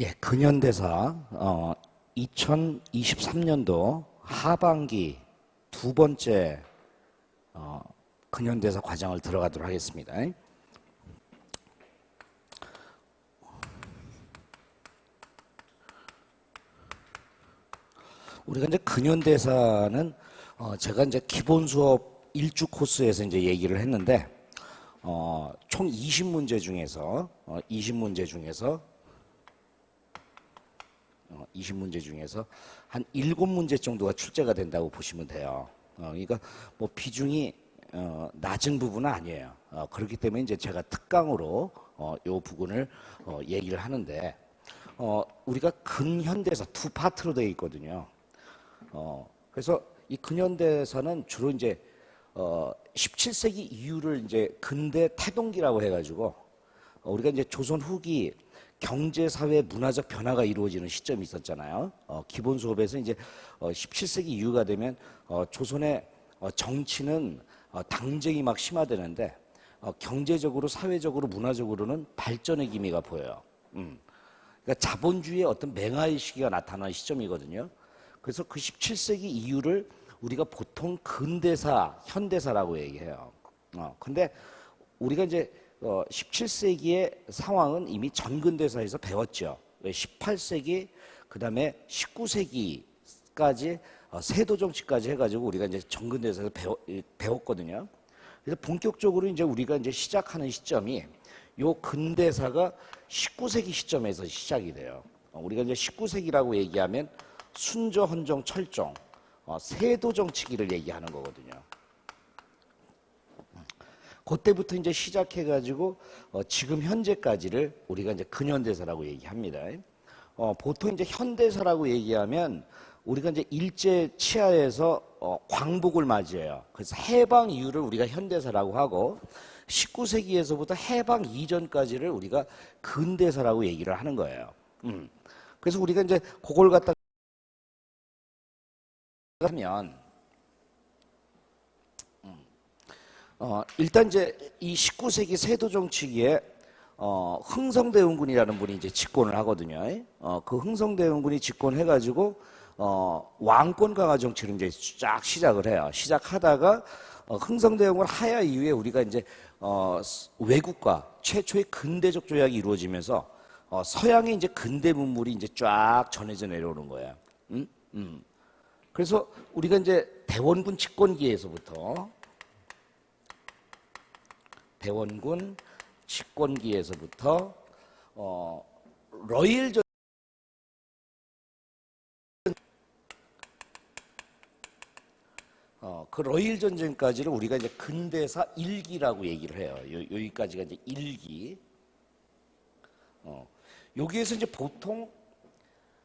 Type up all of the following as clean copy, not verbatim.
예, 근현대사 2023년도 하반기 두 번째 근현대사 과정을 들어가도록 하겠습니다. 우리가 이제 근현대사는 제가 이제 기본 수업 1주 코스에서 이제 얘기를 했는데 총 20문제 중에서 20문제 중에서 한 7문제 정도가 출제가 된다고 보시면 돼요. 그러니까 뭐 비중이 낮은 부분은 아니에요. 그렇기 때문에 이제 제가 특강으로 요 부분을 얘기를 하는데 우리가 근현대사 두 파트로 되어 있거든요. 그래서 이 근현대사는 주로 이제 17세기 이후를 이제 근대 태동기라고 해가지고 우리가 이제 조선 후기 경제, 사회, 문화적 변화가 이루어지는 시점이 있었잖아요. 기본 수업에서 이제 17세기 이후가 되면 조선의 정치는 당쟁이 막 심화되는데 경제적으로, 사회적으로, 문화적으로는 발전의 기미가 보여요. 그러니까 자본주의의 어떤 맹화의 시기가 나타나는 시점이거든요. 그래서 그 17세기 이후를 우리가 보통 근대사, 현대사라고 얘기해요. 근데 우리가 이제 17세기의 상황은 이미 전근대사에서 배웠죠. 18세기, 그 다음에 19세기까지 세도정치까지 해가지고 우리가 이제 전근대사에서 배웠거든요. 그래서 본격적으로 이제 우리가 이제 시작하는 시점이 요 근대사가 19세기 시점에서 시작이 돼요. 우리가 이제 19세기라고 얘기하면 순저, 헌정, 철종, 세도정치기를 얘기하는 거거든요. 그때부터 이제 시작해가지고 지금 현재까지를 우리가 이제 근현대사라고 얘기합니다. 보통 이제 현대사라고 얘기하면 우리가 이제 일제 치하에서 광복을 맞이해요. 그래서 해방 이후를 우리가 현대사라고 하고 19세기에서부터 해방 이전까지를 우리가 근대사라고 얘기를 하는 거예요. 그래서 우리가 이제 그걸 갖다 하면 일단 이제 이 19세기 세도정치기에 흥성대원군이라는 분이 이제 집권을 하거든요. 그 흥성대원군이 집권해가지고 왕권 강화 정치를 이제 쫙 시작을 해요. 시작하다가 흥성대원군 하야 이후에 우리가 이제 외국과 최초의 근대적 조약이 이루어지면서 서양의 이제 근대 문물이 이제 쫙 전해져 내려오는 거예요. 그래서 우리가 이제 대원군 집권기에서부터 러일 전 그 러일 전쟁까지를 우리가 이제 근대사 1기라고 얘기를 해요. 여기까지가 이제 1기. 여기에서 이제 보통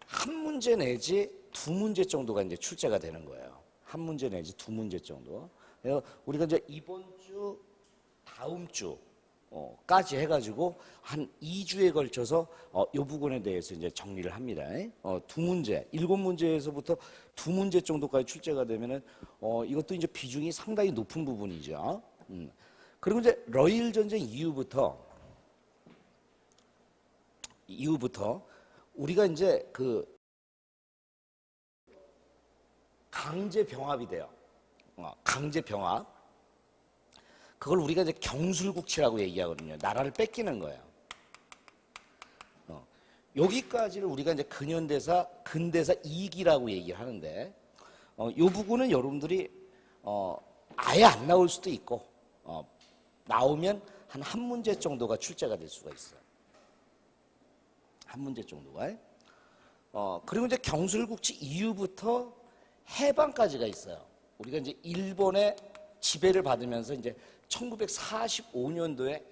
한 문제 내지 두 문제 정도가 이제 출제가 되는 거예요. 한 문제 내지 두 문제 정도. 그래서 우리가 이제 이번 주, 다음 주까지 해가지고 한 2주에 걸쳐서 이 부분에 대해서 이제 정리를 합니다. 두 문제, 7문제에서부터 두 문제 정도까지 출제가 되면은 이것도 이제 비중이 상당히 높은 부분이죠. 그리고 이제 러일 전쟁 이후부터 우리가 이제 그 강제 병합이 돼요. 강제 병합. 그걸 우리가 이제 경술국치라고 얘기하거든요. 나라를 뺏기는 거예요. 여기까지를 우리가 이제 근현대사, 근대사 2기라고 얘기를 하는데, 이 부분은 여러분들이 아예 안 나올 수도 있고, 나오면 한 문제 정도가 출제가 될 수가 있어요. 한 문제 정도가. 그리고 이제 경술국치 이후부터 해방까지가 있어요. 우리가 이제 일본의 지배를 받으면서 이제 1945년도에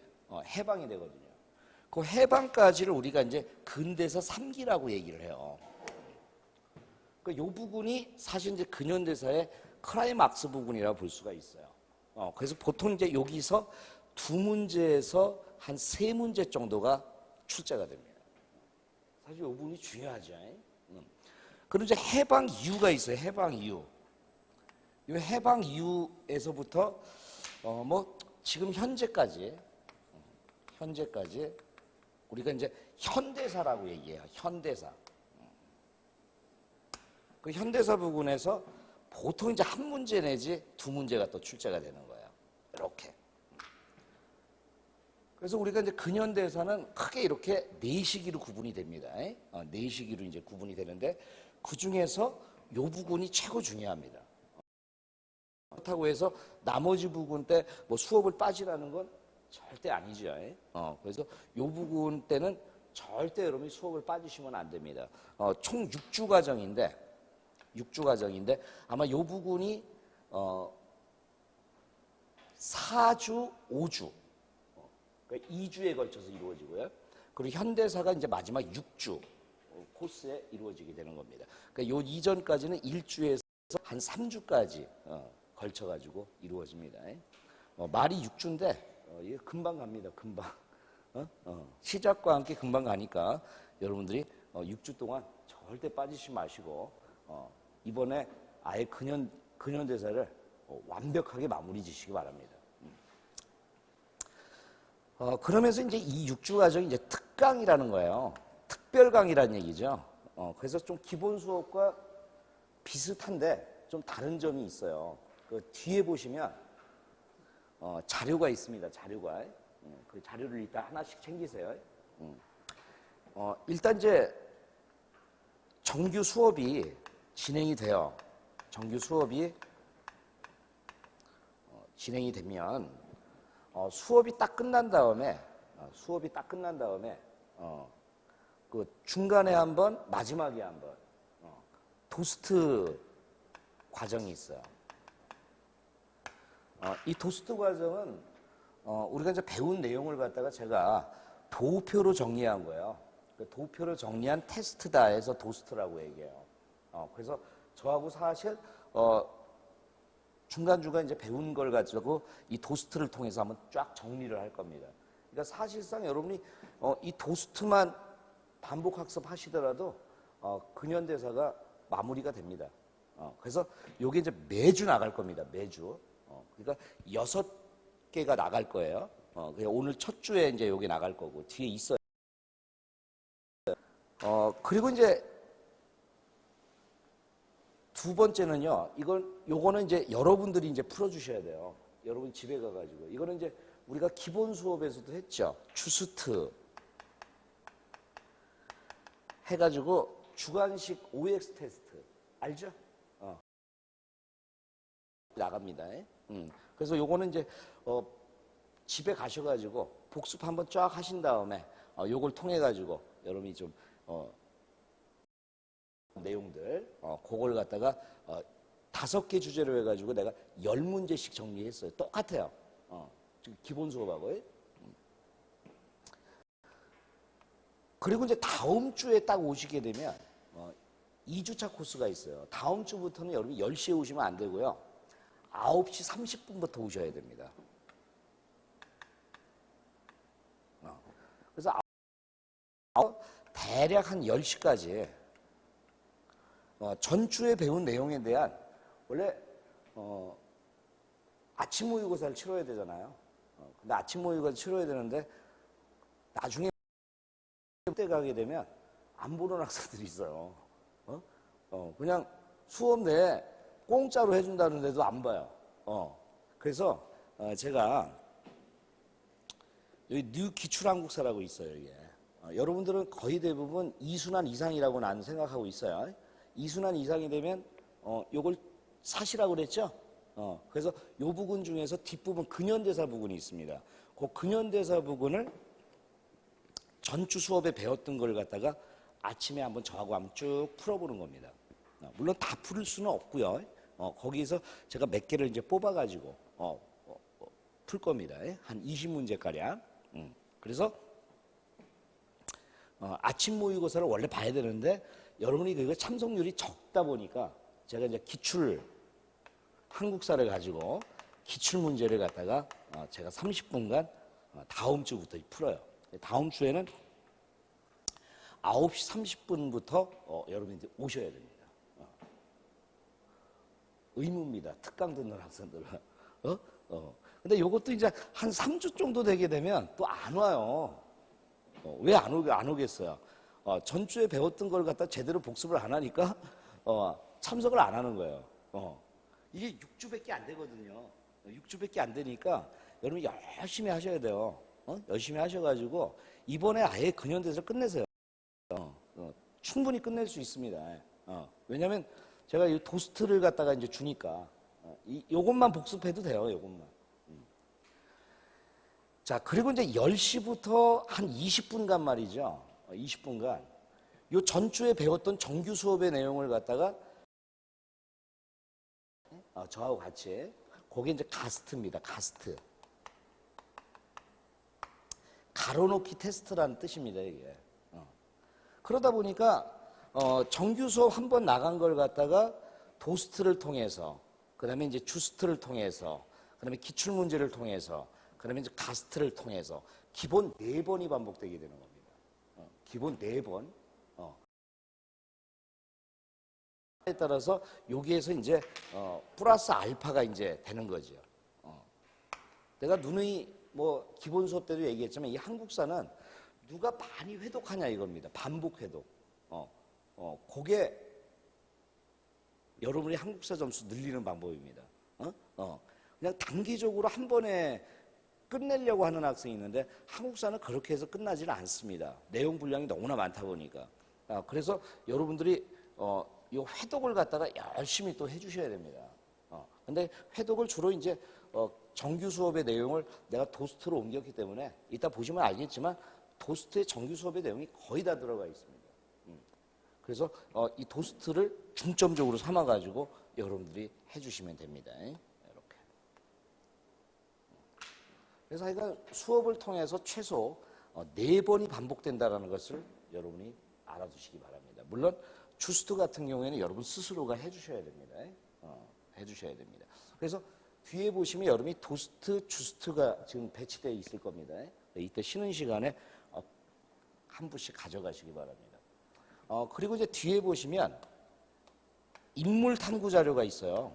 해방이 되거든요. 그 해방까지를 우리가 이제 근대사 3기라고 얘기를 해요. 그러니까 이 부분이 사실 이제 근현대사의 클라이막스 부분이라고 볼 수가 있어요. 그래서 보통 이제 여기서 두 문제에서 한 세 문제 정도가 출제가 됩니다. 사실 이 부분이 중요하죠. 그리고 이제 해방 이유가 있어요. 해방 이유. 이 해방 이후에서부터 뭐 지금 현재까지 우리가 이제 현대사라고 얘기해요. 현대사. 그 현대사 부분에서 보통 이제 한 문제 내지 두 문제가 또 출제가 되는 거예요. 이렇게. 그래서 우리가 이제 근현대사는 크게 이렇게 네 시기로 구분이 됩니다. 네 시기로 이제 구분이 되는데 그 중에서 요 부분이 최고 중요합니다. 그렇다고 해서 나머지 부분 때 뭐 수업을 빠지라는 건 절대 아니죠. 그래서 요 부분 때는 절대 여러분이 수업을 빠지시면 안 됩니다. 총 6주 과정인데 아마 요 부분이 4주, 5주, 그러니까 2주에 걸쳐서 이루어지고요. 그리고 현대사가 이제 마지막 6주 코스에 이루어지게 되는 겁니다. 그러니까 요 이전까지는 1주에서 한 3주까지 걸쳐가지고 이루어집니다. 말이 6주인데 이게 금방 갑니다. 금방. 시작과 함께 금방 가니까 여러분들이 6주 동안 절대 빠지지 마시고 이번에 아예 근현대사를 완벽하게 마무리 지시기 바랍니다. 그러면서 이제 이 6주 과정이 이제 특강이라는 거예요. 특별강이라는 얘기죠. 그래서 좀 기본 수업과 비슷한데 좀 다른 점이 있어요. 그 뒤에 보시면 자료가 있습니다. 자료가. 그 자료를 일단 하나씩 챙기세요. 일단 이제 정규 수업이 진행이 돼요. 정규 수업이 진행이 되면 수업이 딱 끝난 다음에 그 중간에 한번 마지막에 한번 도스트 과정이 있어요. 이 도스트 과정은 우리가 이제 배운 내용을 갖다가 제가 도표로 정리한 거예요. 그 도표로 정리한 테스트다 해서 도스트라고 얘기해요. 그래서 저하고 사실 중간중간 이제 배운 걸 가지고 이 도스트를 통해서 한번 쫙 정리를 할 겁니다. 그러니까 사실상 여러분이 이 도스트만 반복 학습하시더라도 근현대사가 마무리가 됩니다. 그래서 요게 이제 매주 나갈 겁니다. 매주. 그러니까 6개가 나갈 거예요. 오늘 첫 주에 이제 요게 나갈 거고 뒤에 있어요. 그리고 이제 두 번째는요. 요거는 이제 여러분들이 이제 풀어주셔야 돼요. 여러분 집에 가가지고 이거는 이제 우리가 기본 수업에서도 했죠. 추스트 해가지고 주관식 OX 테스트 알죠? 나갑니다. 그래서 요거는 이제 집에 가셔가지고 복습 한번 쫙 하신 다음에 요걸 통해 가지고 여러분이 좀 내용들 그걸 갖다가 5개 주제로 해가지고 내가 10문제씩 정리했어요. 똑같아요. 기본 수업하고. 그리고 이제 다음 주에 딱 오시게 되면 2주차 코스가 있어요. 다음 주부터는 여러분이 10시에 오시면 안 되고요. 9시 30분부터 오셔야 됩니다. 그래서 대략 한 10시까지 전주에 배운 내용에 대한 원래 아침 모의고사를 치러야 되잖아요. 근데 아침 모의고사를 치러야 되는데 나중에 때 가게 되면 안 보는 학생들이 있어요. 그냥 수업 내에 공짜로 해준다는데도 안 봐요. 그래서 제가 여기 뉴 기출한국사라고 있어요. 이게 여러분들은 거의 대부분 2순환 이상이라고 나는 생각하고 있어요. 2순환 이상이 되면 요걸 사시라고 그랬죠. 그래서 요 부분 중에서 뒷부분 근현대사 부분이 있습니다. 그 근현대사 부분을 전주 수업에 배웠던 걸 갖다가 아침에 한번 저하고 한번 쭉 풀어보는 겁니다. 물론 다 풀을 수는 없고요. 거기서 제가 몇 개를 이제 뽑아가지고 풀 겁니다. 한 20문제가량. 그래서 아침 모의고사를 원래 봐야 되는데 여러분이 그거 참석률이 적다 보니까 제가 이제 기출 한국사를 가지고 기출 문제를 갖다가 제가 30분간 다음 주부터 풀어요. 다음 주에는 9시 30분부터 여러분들 오셔야 됩니다. 의무입니다. 특강 듣는 학생들은. 근데 요것도 이제 한 3주 정도 되게 되면 또 안 와요. 왜 안 오겠어요? 전주에 배웠던 걸 갖다 제대로 복습을 안 하니까 참석을 안 하는 거예요. 이게 6주밖에 안 되거든요. 6주밖에 안 되니까 여러분 열심히 하셔야 돼요. 열심히 하셔가지고 이번에 아예 근현대에서 끝내세요. 충분히 끝낼 수 있습니다. 왜냐면 제가 이 도스트를 갖다가 이제 주니까 요것만 복습해도 돼요. 요것만. 자, 그리고 이제 10시부터 한 20분간 말이죠. 20분간 요 전주에 배웠던 정규 수업의 내용을 갖다가 저하고 같이 그게 이제 가스트입니다. 가스트. 가로놓기 테스트라는 뜻입니다. 이게. 그러다 보니까 정규 수업 한 번 나간 걸 갖다가 도스트를 통해서, 그다음에 이제 주스트를 통해서, 그다음에 기출 문제를 통해서, 그다음에 이제 가스트를 통해서 기본 4번이 반복되게 되는 겁니다. 기본 4번. 에 따라서 여기에서 이제 플러스 알파가 이제 되는 거죠. 내가 누누이 뭐 기본 수업 때도 얘기했지만 이 한국사는 누가 많이 회독하냐 이겁니다. 반복 회독. 그게 여러분이 한국사 점수 늘리는 방법입니다. 그냥 단기적으로 한 번에 끝내려고 하는 학생이 있는데 한국사는 그렇게 해서 끝나지는 않습니다. 내용 분량이 너무나 많다 보니까. 그래서 여러분들이 이 회독을 갖다가 열심히 또 해주셔야 됩니다. 근데 회독을 주로 이제 정규 수업의 내용을 내가 도스트로 옮겼기 때문에 이따 보시면 알겠지만 도스트의 정규 수업의 내용이 거의 다 들어가 있습니다. 그래서 이 도스트를 중점적으로 삼아가지고 여러분들이 해주시면 됩니다. 이렇게. 그래서 하여간 수업을 통해서 최소 4번이 반복된다는 것을 여러분이 알아두시기 바랍니다. 물론 주스트 같은 경우에는 여러분 스스로가 해주셔야 됩니다. 해주셔야 됩니다. 그래서 뒤에 보시면 여러분이 도스트, 주스트가 지금 배치되어 있을 겁니다. 이때 쉬는 시간에 한 부씩 가져가시기 바랍니다. 그리고 이제 뒤에 보시면 인물 탐구 자료가 있어요.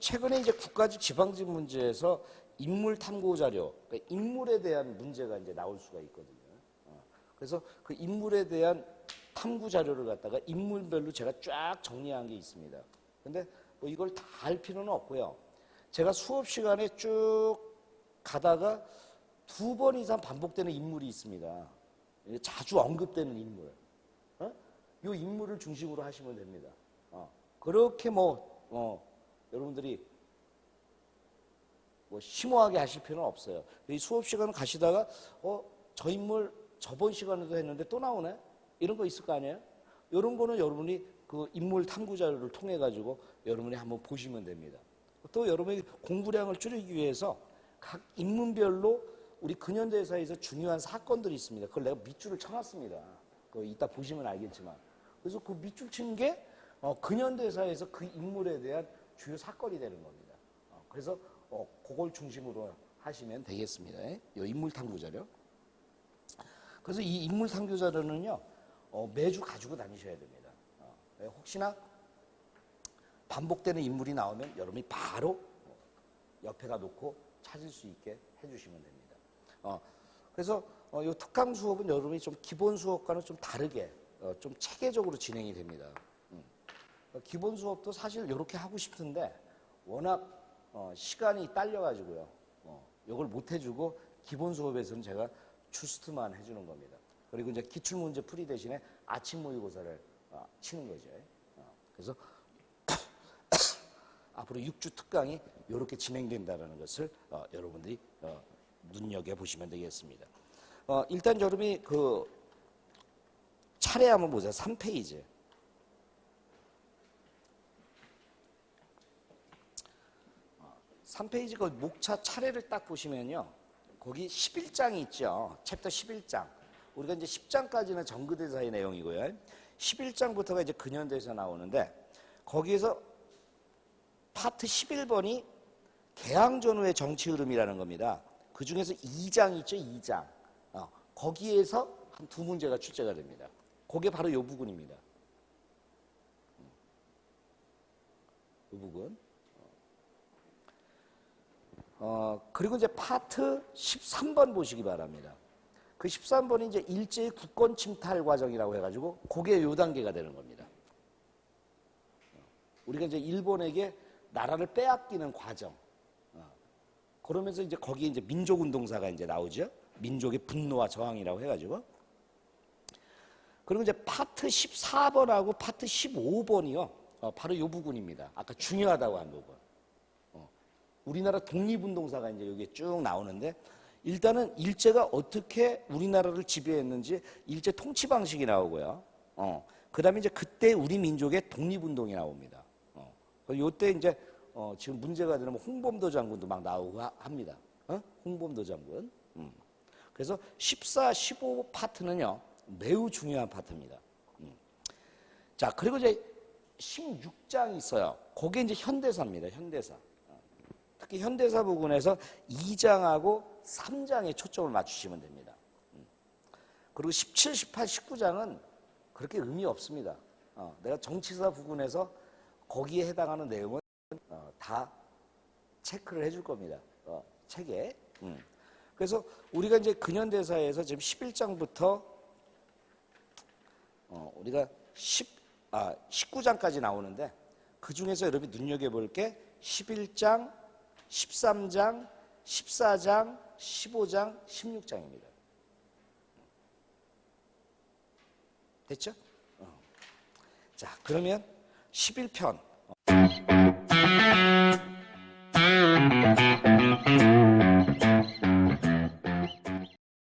최근에 이제 국가직 지방직 문제에서 인물 탐구 자료, 그러니까 인물에 대한 문제가 이제 나올 수가 있거든요. 그래서 그 인물에 대한 탐구 자료를 갖다가 인물별로 제가 쫙 정리한 게 있습니다. 근데 뭐 이걸 다 할 필요는 없고요. 제가 수업 시간에 쭉 가다가 2번 이상 반복되는 인물이 있습니다. 자주 언급되는 인물. 이 인물을 중심으로 하시면 됩니다. 그렇게 여러분들이 심오하게 하실 필요는 없어요. 이 수업 시간 가시다가 저 인물 저번 시간에도 했는데 또 나오네? 이런 거 있을 거 아니에요? 이런 거는 여러분이 그 인물 탐구 자료를 통해 가지고 여러분이 한번 보시면 됩니다. 또 여러분이 공부량을 줄이기 위해서 각 인물별로 우리 근현대사에서 중요한 사건들이 있습니다. 그걸 내가 밑줄을 쳐놨습니다. 그거 이따 보시면 알겠지만. 그래서 그 밑줄 친 게 근현대사에서 그 인물에 대한 주요 사건이 되는 겁니다. 그래서 그걸 중심으로 하시면 되겠습니다. 이 인물 탐구 자료. 그래서 이 인물 탐구 자료는요, 매주 가지고 다니셔야 됩니다. 혹시나 반복되는 인물이 나오면 여러분이 바로 옆에다 놓고 찾을 수 있게 해주시면 됩니다. 그래서 이 특강 수업은 여러분이 좀 기본 수업과는 좀 다르게 좀 체계적으로 진행이 됩니다. 기본 수업도 사실 이렇게 하고 싶은데 워낙 시간이 딸려가지고요. 이걸 못 해주고 기본 수업에서는 제가 주스트만 해주는 겁니다. 그리고 이제 기출문제 풀이 대신에 아침 모의고사를 치는 거죠. 그래서 앞으로 6주 특강이 이렇게 진행된다는 것을 여러분들이 눈여겨보시면 되겠습니다. 일단 여러분이 그 차례 한번 보세요. 3페이지. 3페이지 그 목차 차례를 딱 보시면요. 거기 11장이 있죠. 챕터 11장. 우리가 이제 10장까지는 정근대사의 내용이고요. 11장부터가 이제 근현대사 나오는데 거기에서 파트 11번이 개항전후의 정치 흐름이라는 겁니다. 그 중에서 2장 있죠, 2장. 거기에서 한 2문제가 출제가 됩니다. 그게 바로 이 부분입니다. 이 부분. 그리고 이제 파트 13번 보시기 바랍니다. 그 13번이 이제 일제의 국권 침탈 과정이라고 해가지고 그게 요 단계가 되는 겁니다. 우리가 이제 일본에게 나라를 빼앗기는 과정. 그러면서 이제 거기에 이제 민족운동사가 이제 나오죠. 민족의 분노와 저항이라고 해가지고. 그리고 이제 파트 14번하고 파트 15번이요. 바로 요 부분입니다. 아까 중요하다고 한 부분. 우리나라 독립운동사가 이제 여기에 쭉 나오는데 일단은 일제가 어떻게 우리나라를 지배했는지 일제 통치 방식이 나오고요. 그 다음에 이제 그때 우리 민족의 독립운동이 나옵니다. 요때 이제 지금 문제가 되는 홍범도 장군도 막 나오고 합니다. 홍범도 장군. 그래서 14, 15 파트는요 매우 중요한 파트입니다. 자 그리고 이제 16장이 있어요. 거기에 이제 현대사입니다. 현대사. 특히 현대사 부분에서 2장하고 3장에 초점을 맞추시면 됩니다. 그리고 17, 18, 19장은 그렇게 의미 없습니다. 내가 정치사 부분에서 거기에 해당하는 내용은 다 체크를 해줄 겁니다. 책에. 그래서 우리가 이제 근현대사에서 지금 11장부터 우리가 19장까지 나오는데 그 중에서 여러분이 눈여겨볼 게 11장, 13장, 14장, 15장, 16장입니다. 됐죠? 자, 그러면 11편.